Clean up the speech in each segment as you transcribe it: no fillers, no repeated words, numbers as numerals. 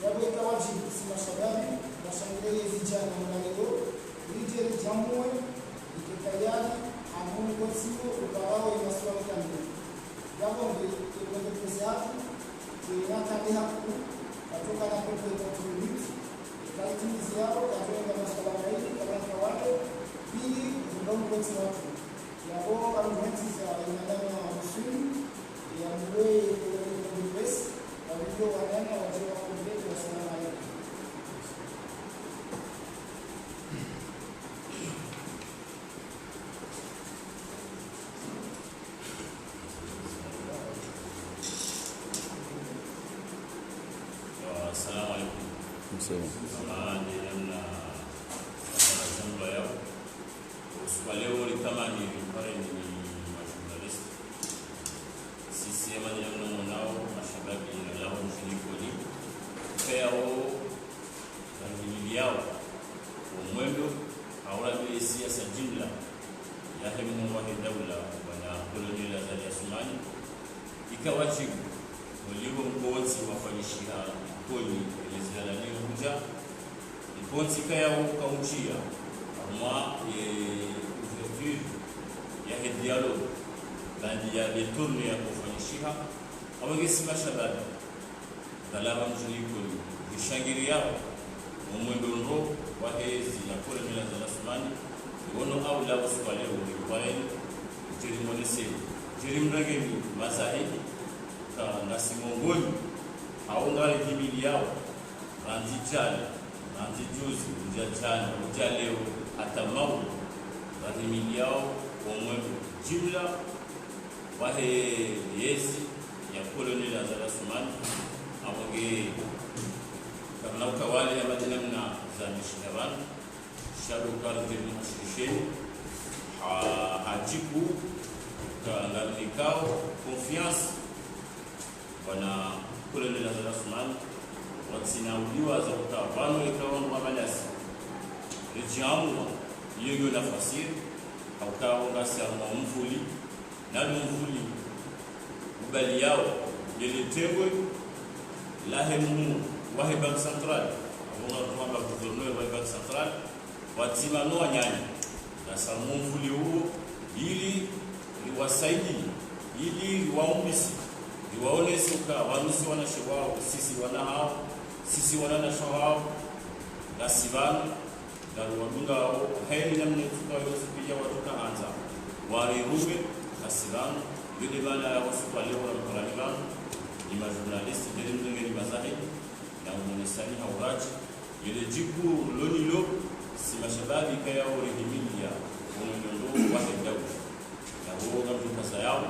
yabo itawajibu kusema shababi washangilie vijana mwanangu nije jamwe ikitayari amungu kwa siku ukawawe masuala kamili yabo ndio pesa yako inataka hapo kutoka na kwa tulivu kaitizi yao katika masuala mengi kama kawaida ili ndio kwa watu yabo arguments za inadana na usuli ya mwe kwa pesa walio wanana wajua kompleto wa salama yao. Assalamu alaikum. Samahani namna mazungumzo yao. Kwa leo ni kama ni pale ni journalist. Sisi ama ni namna nao mashababi na lao nchini kodi. Peo na yao umwendo haula bila siasa jumla ya hemu wa dawla wana koloni la Osmani ikawajibu waliwo mkonzi wafanyishia koni elezana ni huja mkonzi kaya ukauchia mwa ouverture ya dialogue bandi ya tourne ya kufanyishia awangesi mashababi dalaba mjini koni vishangiria umwendo ndo wa hezi ya koloni la Osmani wono au la uswale wale jirimolese jirimragemi mazahidi na simongoni haungali kimili yao ranjijali ranjijuzi ujajani ujaleo hata maulu ranjimili yao umwendo jimla wahe yezi ya koloni la Osmani awange kama ukawali ya madinamna za mishinavan shadow karteni mashisheni hajiku kangalikao confiance wana koloni la Osmani watinauliwa za utawano ikawa mwabalasi rejiamwa hiyo nafasi au kaonga sana mvuli na mvuli ubali yao lilitengwe lahemu wa bank central au kwamba gouvernement wa bank central watimano nyanya na samu mvuli huo ili liwasaidi ili liwaumbisi liwaone suka wanusi wanashawao sisi wana hao sisi wana na shawao na sivana na wadunga heli namne tukayo pia watoka anza wale rume na sivana yule bana ya wasuka leo na mkarani ni majournalist ndio mzungu ni mazahi na mmonisani hauraji yule jiku lonilo si mashababi kaya orihimilia wanondo wa dawu na huo kama pesa yao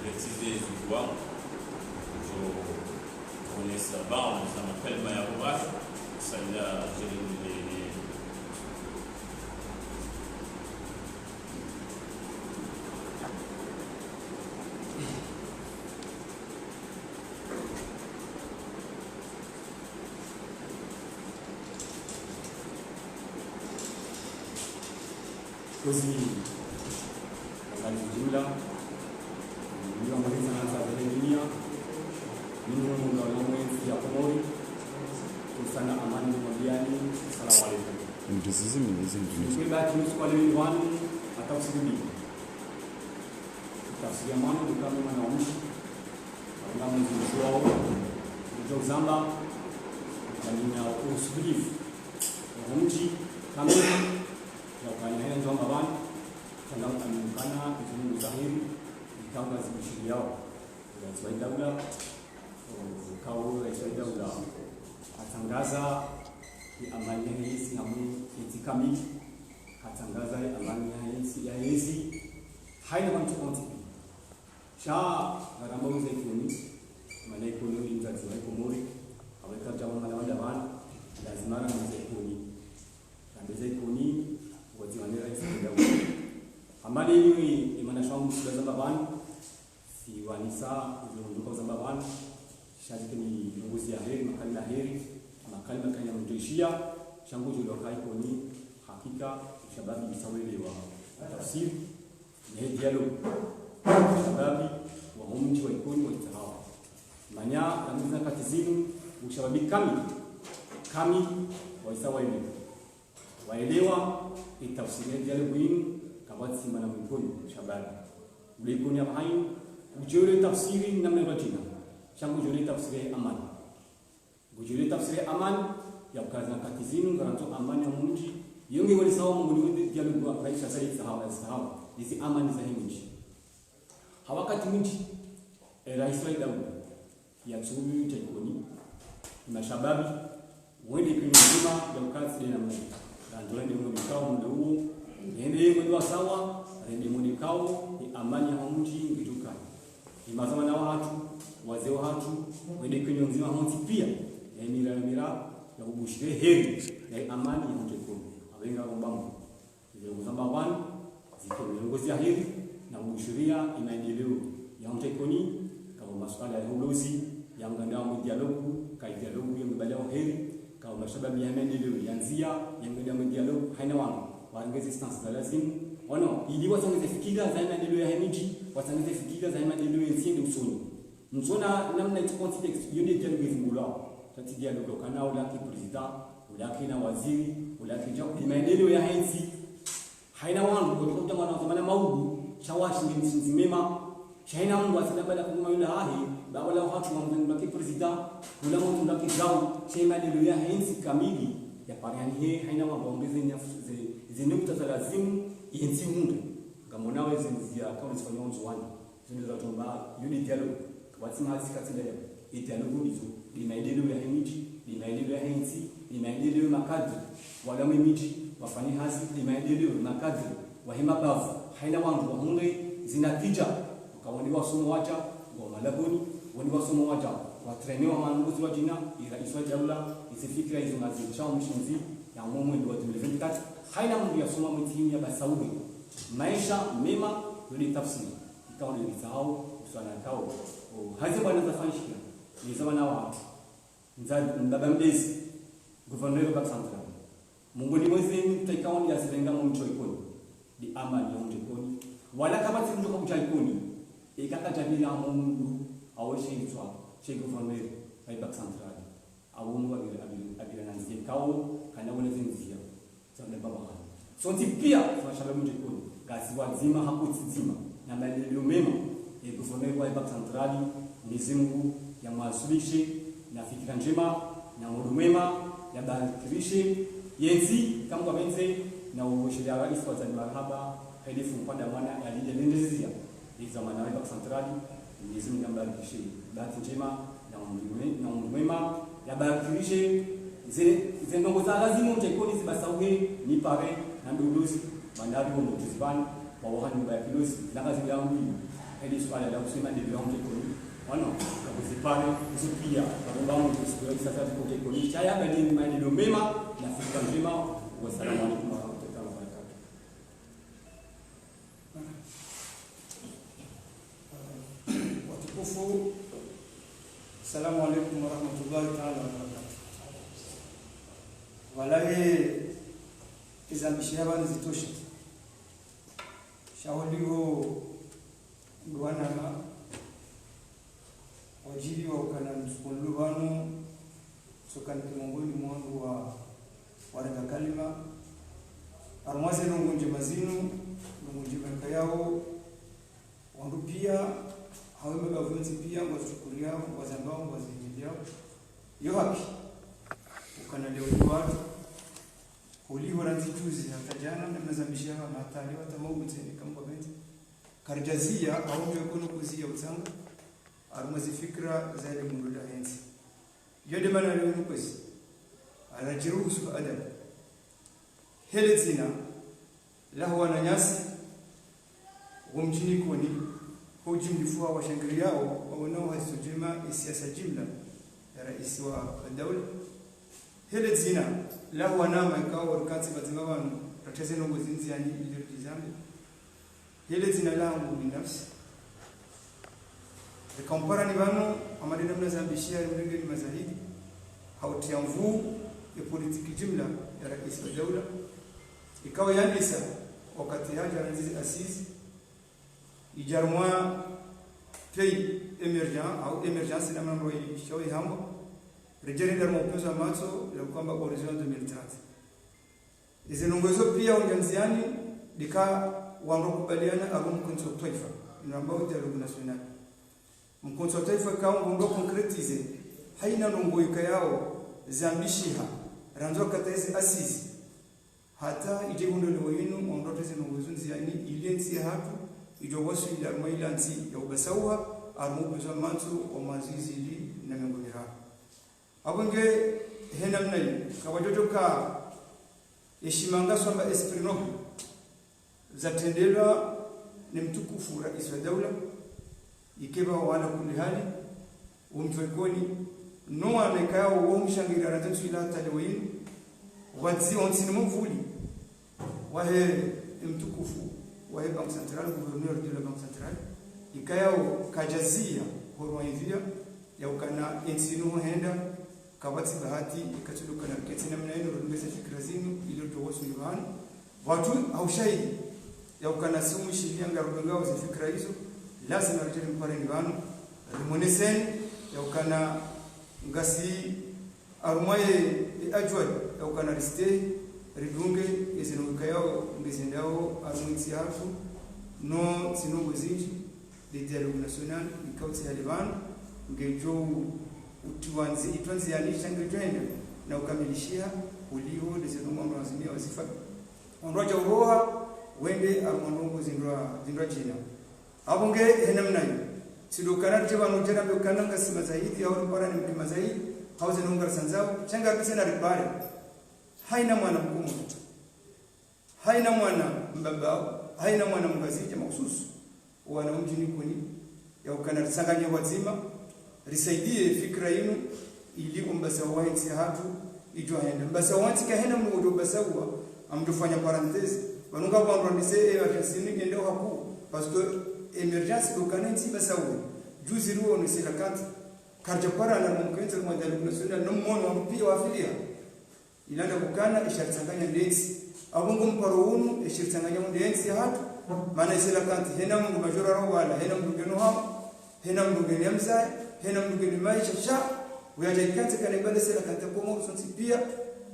préciser du doigt on est sabant ça m'appelle Maya Rouach ça il a così jumla ndio maliza naanza dunia mimi ndo mwenzi ya Komori sana amani mwabiani salamu alaykum ndizizi mimi kwa bahati kwa leo wanu atausibini tafsiri mwana kama mwanaume kama mzee wao ndio zamba na usubirifu mji kama ya kaina ndio mabani kama amekana kuzungumza zahiri kama zimshiri yao ya dawla ukao ya dawla atangaza amani hizi na mtikami atangaza amani hizi haina mtu konti sha garamba mzekuni maana ikoni mtatiwa Komori aweka jamaa mwana bana lazima na mzekuni mzekuni wati wanera dawla amani hii imana shamu za babani si wanisa ndio za babani shajikini nguzi ya heri makali la heri makali makanya mtuishia shangu jilo kai koni hakika shababi bisawelewa tafsiri ni dialogue shababi wa mji wa ikoni wa itahawa manya kamiza katizinu ushababi kamili waisawa ile waelewa itafsiri ya lugha kama simba na mkono shababi ulikuwa hayo ujore tafsiri namna rajina changu jore tafsiri amani ujore tafsiri amani ya kazi na katizinu garanto amani ya mji yonge wali sawa mungu ni dia lugha raisha zaidi sahawa hizi amani za mji hawakati mji rais wa Daudi ya tsumi tekoni na shababi wende kunizima ya kazi na Mungu ndio ndio mkao ndio huo nende ndio sawa ndio mkao ni amani ya mji ngituka ni mazama na watu wazee watu wende kunyonzima honti pia mira ya kubushire heri ya amani ya mji kwa abenga bombamu ndio kuzamba bwana zikiongozi ya heri na ubushiria inaendeleo ya mtekoni kama masuala ya ulozi ya mgandao dialogu kai dialogu ya mbadala heri kama mashababu ya maendeleo yanzia ya mgandao dialogu haina wangu waongeze stance za lazima ono ili wasongeze fikira za maendeleo ya miji wasongeze fikira za maendeleo ya nchi usoni mzona namna ita context yoni dialogu ifungulao tati dialogu kana ulaki president ulaki na waziri ulaki japo maendeleo ya nchi haina wangu kwa sababu kama wanasema maudu shawashi nchi mema shaina mungu asinabala kuma yule hahi bawala watu wa president ula mtu ndaki zao shema ndio ya hensi kamili ya pariani haina waongeze nyafuze zinukta za lazima yensi mungu kama nawe zinzia kama zifanya mwanzo zile za tomba yule dialogue kwa timu hazi katika dialogue hizo linaendelea ya miji linaendelea ya hensi linaendelea makadri wala miji wafanye hazi linaendelea makadri wahema bavu haina wangu waunge zinatija kawani wasomo wacha wa malabuni wani wasomo wacha watreni wa manguzi wa jina ila iswa daula isifikira hizo ngazi chao mshinzi ya mumu wa 2024 haina mungu ya soma mtihani ya basauri maisha mema yule tafsiri ikawa ni sahau usana kao hazi bwana zafanyika ni zamana watu ndaba mbezi gouverneur wa central mungu ni mwezi mtaikao ni asilenga mcho ikoni di amani ya mcho ikoni wala kama tindu kwa mcho ikoni ikaka tabila mungu awoshe itwa chego famere aiba central awumu abira nanzie kao kana wona zinzia sana baba hana so tipia tunashaba mje kuni kasi wazima hapo tizima na maendeleo mema gouvernement wa aiba central mizimu ya masulishe na fikira njema na huduma ya barikirishe yenzi kama kwa benze na ushirikiano wa rais wa marhaba hadifu mpanda mwana alijelendezia ni zamana wa central mizimu ya barikirishe bahati njema na mwema ya barikirishe zile ndongo za lazima mtekoni zibasauhe ni pare na nduduzi bandari wa mtuzibani wa wahani wa kilosi na kazi ya mbi hadi swala la kusema ndio mtekoni wana kuzipale kuzipia kwa mambo ya sasa kwa mtekoni chaya bali ni maendeleo mema na fikra njema wa salamu alaykum wa rahmatullahi wa barakatuh. Watukufu, assalamu alaykum wa rahmatullahi ta'ala wa barakatuh. Walahi izamishia bani zitoshe shauliho duwana wajibi wa ukana msukulu wanu sokani kimongoni mwangu wa waraka kalima armaze nungunje mazinu nungunje makayao wandu pia haweme gavunzi pia wachukulia wazambao wazinjia yo haki ukana leo watu kuliwa ranzituzi hata jana na mazambishia na hata leo hata mauti ni kama benti karjazia au ndio kuna kuzia utanga armazi fikra zaidi mundu la hensi yode mana leo nukwesi anajiruhusu adab hele zina lahu wananyasi wamjini koni hujimdifua wa shangri yao wanao hasujema siasa jumla ya rais wa dawla hele zina lahu wanama ikawa wakati batimaba rateze nongo zinzi yani ile zambi hele zina lahu binafsi ikampara ni bano amadina mnazambishia mlingi ni mazahidi hautia mvuu ya politiki jumla ya rais wa dawla ikawa yanisa wakati haja anazizi asisi ijarmwa pay emergent au emergence na mambo shawi hambo rejeri ndar maupezo macho ya kwamba horizon 2030 izinongozo pia unjanziani dika wango kubaliana abu mkunzo taifa inambao dialogue national mkunzo taifa kao ndo concretize haina nongoika yao zambishiha ranzo kataizi asisi hata ije gundo lewinu ondote zinongozo nziani iliensi hatu ijowasu ila mailanzi ya ubasawa armupezo macho o mazizili na mengonira abunge henamnai kawajojoka yeshimanga swamba esprit noble zatendelwa ni mtukufu rais wa daula ikeba wala kulli hali umtwekoni no amekao wo mshangira ratansu ila talewin watsi onsini mvuli wahe mtukufu wahe bank central gouverneur de la banque centrale ikayao kajazia horwa hivia ya ukana ensinu henda kabati bahati ikatuluka na ketina mnaino rudumeza fikra zinu ili tuwasu nivan watu haushahidi ya ukana sumu shilianga rudungao za fikra hizo lazima rejeli mpare nivan rimonesen ya ukana ngasi arumaye ajwad ya ukana riste ridunge izinu kayao ngizindao arumwitsi hafu no sinungu zinji de dialogue national ikauti halivan ngejo utiwanzi itwanzi yanisha ngejenda na ukamilishia ulio dezenuma mwazimia wazifa onroja uroha wende armonongo zindra china abunge henamnai sidokana teba no jana be kananga sima zaidi au para ni mkima zaidi hauze nungar sanzao changa bisena ripare haina mwana mkumu haina mwana mbaba haina mwana mgazija mahususu wana mjini kuni ya ukana sanganya wazima risaidie fikra yenu ili umbasa wahensi hatu ijwa henda mbasa wanti ka hena mnudo basawa amdufanya parenthèse banunga bando ndise emergency ni ende haku parce que emergency dokanenti basawa juzi ruo ni silakant karja para na mkwenza kwa dialogue national no mmono wampia wafilia ilanda kukana ishatsanganya ndesi abungu mparo unu ishatsanganya ndesi hatu maana silakant hena mndu majora ro wala hena mndu geno ha hena mndu geno yamza hena mndu maisha sha uyajaikate kana ibada sera kanta pomo sonsi pia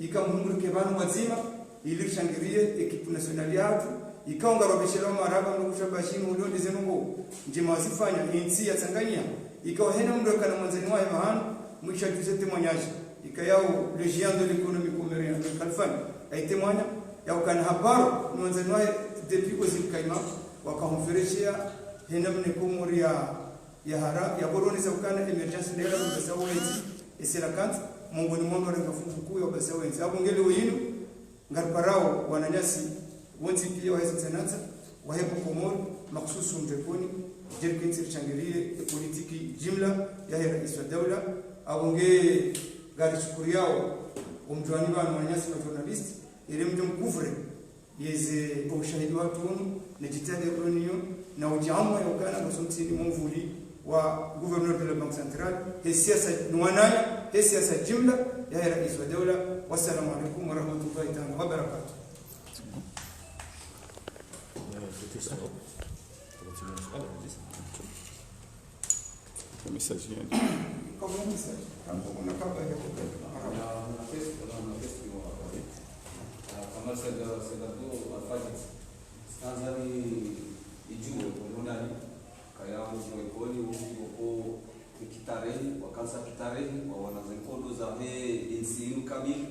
ikamhumuru kebanu wazima ilishangirie ekipu nationali yatu ikaonga robeshelo maraba mkusha shinu ulio ndizenungo njema wasifanya insi ya Tanzania ikawa hena mndu kana mwanzani wae mahana mwisha tusete mwanyaji ikayao le géant de l'économie commerciale kalfani aitemwana ya ukana habaro mwanzani wae depuis kozikaima wakaonfereshia hena mnekomoria ya hara ya boroni zakana emergency ndela mbasawenzi eselakant mongoni mondo rengafungu kuyo basawenzi abongele winu ngarparao wananyasi wonti pia waheza tsanatsa wahepo komor maksusu mjeponi jerkensi changirie politiki jimla ya rais wa daula abonge gari shukuriao umjwani bana wananyasi wa journalist ile mtu mkuvre yeze ushahidi watu na jitade broniyo na ujamu ya ukana kusumtini mvuli wa gouverneur de la banque centrale et siasa nuanaya et siasa jumla ya rais wa daula. Wassalamu alaykum wa rahmatullahi ta'ala wa barakatuh. Message Como message? Una capa de kama sedatu alfajit sanzani ijue kolonani kaya mwekoni uko kitarehi wakansa kitarehi wa wanazenkodo za he insinu kabili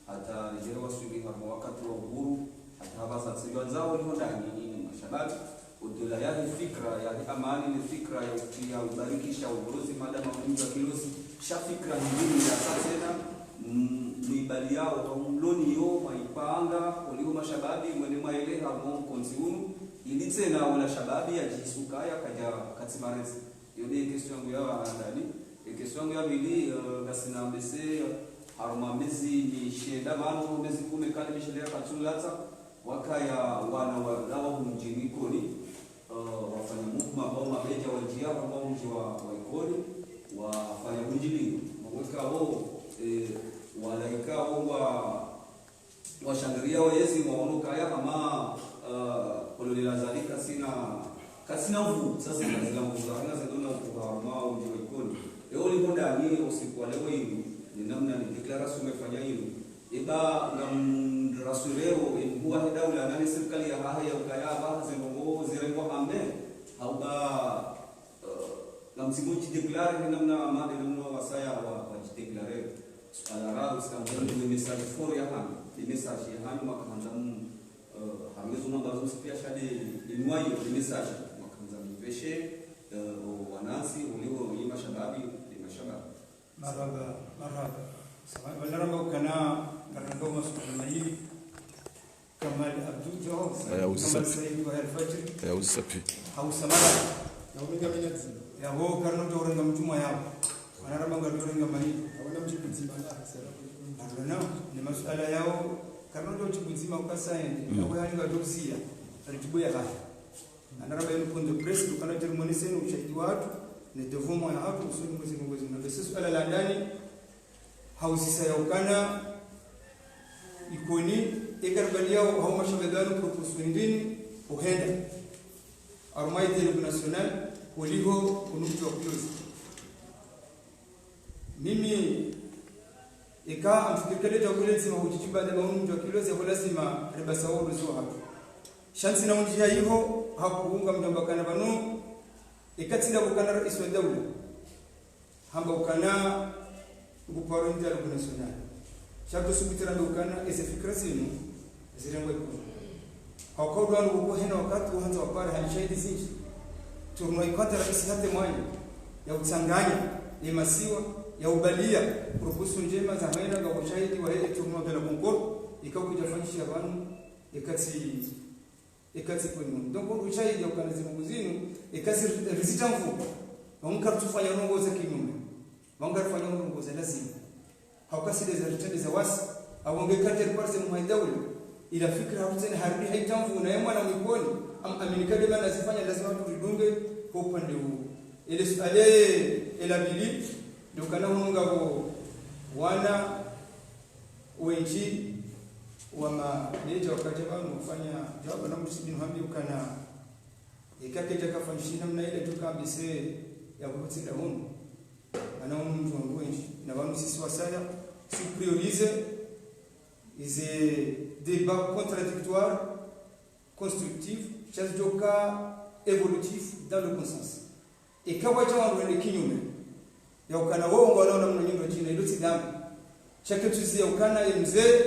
hata nijere wasugi kwa wakati wa uhuru hata habasa tsiganzao lihondani ni mashababi udola yani fikra yani amani ni fikra ya ubarikisha uongozi madama mji wa kilosi sha fikra nyingine ya sasa mibali yao kwa mloni yo maipanga ulio mashababi mwene maele hamo konsiunu ili tena wala shababi ajisukaya kaja katimarezi yode kesho yangu ya ndani kesho yangu ya bili gasina mbese haruma mezi ni sheda mano mezi kume kali bishelea katulata wakaya wana walawa mjini koni wafanya mukma bao mabeja wajia ambao mji wa ikoni wafanya mjini mweka wao walaika washangiria wezi waonoka ya kama kololela zalika kasina mvu sasa kazila mvu zanga zendona kuharuma mji wa ikoni leo lipo ndani usiku wa leo hivi ni namna ni declaration umefanya hiyo eba na rasuleo imbuwa daula na serikali ya haya ukayaba zengo zirengo amne au ba na msimuji declare ni namna made namna wasaya wa declare ala rabu skamani ni message for ya hamu ni message ya hamu makanza hamezo mambazo pia shade inwayo ni message makanza mveshe wanasi ulio ni mashababi ni mashababi marhaba sawa balaramba ukana karando masukuma Kamal Abdul Jawad Kamal Sayyid wa al-Fajr ya usafi au samara na umenga minati ya ho karno dorenga mtuma yao wanaramba ngadorenga mali hawana mjibuzima na ni masuala yao karno ndo chibuzima ukasaende au yani ngadozia alitubuya haya anaramba yuko press dukana Germany senu ushahidi watu ni devumo ya watu usoni mwezi na basi suala la ndani hausisa ya ukana ikoni egarban yao hao mashabagano proposundini uhenda armai de national kuliho kunukio close mimi ika amfikirikale ja kulenzi mahujichi baada ya maunu wa close ya lazima ribasa wao ruzo hapo shansi na unjia hiyo hakuunga mtambakana banu ikatinda bukana rais wa dawla hamba ukana guparo ndia la national shabu subitira bukana ese fikra zinu zirengwe ku hakodwa ngo hena wakati uanza wapare halishahidi zinji turno ikata rais hate mwanya ya utanganya ni masiwa ya ubalia proposal njema za maana ga ushahidi wa ile turno bila konkor ikakuja fanyisha abantu ikati kwenu donc ushahidi ukana zimuzinu ikasi rizitamvu wangartufanya rongoza kinyume wangarfanya rongoza lazima haukaside za ritende za wasi au ongekate parse mwaidawli ila fikra hutene harbi haitamvu na yemwana mwikoni aminikade bana zifanya lazima tudunge kwa upande huu ile suale ila bili dokana hunga go wana wenji wa maneja wakati bana kufanya jawabu na msidini hambi ukana ikake takafanyishina namna ile tukambise ya kutsida huno ana mtu wangu wenji na wanu sisi wasaya si prioriser des débats contradictoires constructifs chazoka évolutifs dans le consensus et kawacha wangu kinyume ya ukana wao ngalo na mnyundo chini ile tidam chake tuzi ya ukana mzee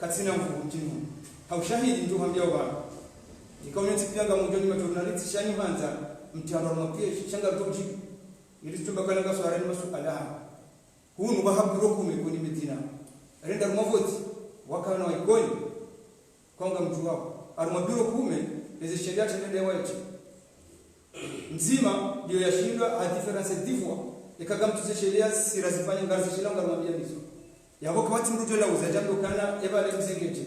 katina mvu chini haushahidi ndio hambia bwana ikaonye tipanga mjoni matonaliti shani hanza mtiano mpia shanga toji ili tumbakana kaswara ni masuala hunu bahaburo kumekoni medina renda rumavoti wakana waikoni konga mtu wako arumabiro kume leze sheria tendele wachi mzima ndio yashindwa a difference d'ivoi ikaga mtu sheria sirazifanya ngazi shila ngarumabia nizo yabo kwa watu mrujo la uzajambo kana eba le mzengeti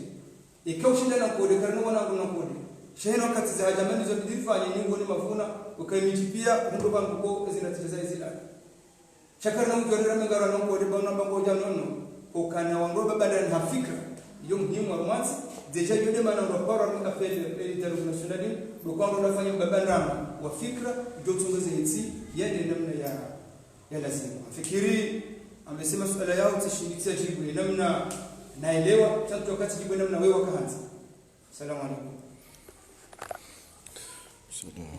ikaushinda na kode karno wana kuna kode sheheno wakati za jamani zo bidifanya nyingo ni mavuna ukaimichipia ndo banguko zinateza izila chakarna mjorera mengara no kode bana bango janono ukana wango babanda na fikra yo muhimu wa mwanzi deja yode mana ndo para kwa afeli international ndo kwa ndo nafanya babanda wa fikra ndio tungoze hizi yende namna ya lazima fikiri amesema swala yao tishinikia jibu namna naelewa tangu wakati jibu namna wewe wakaanza. Asalamu alaykum.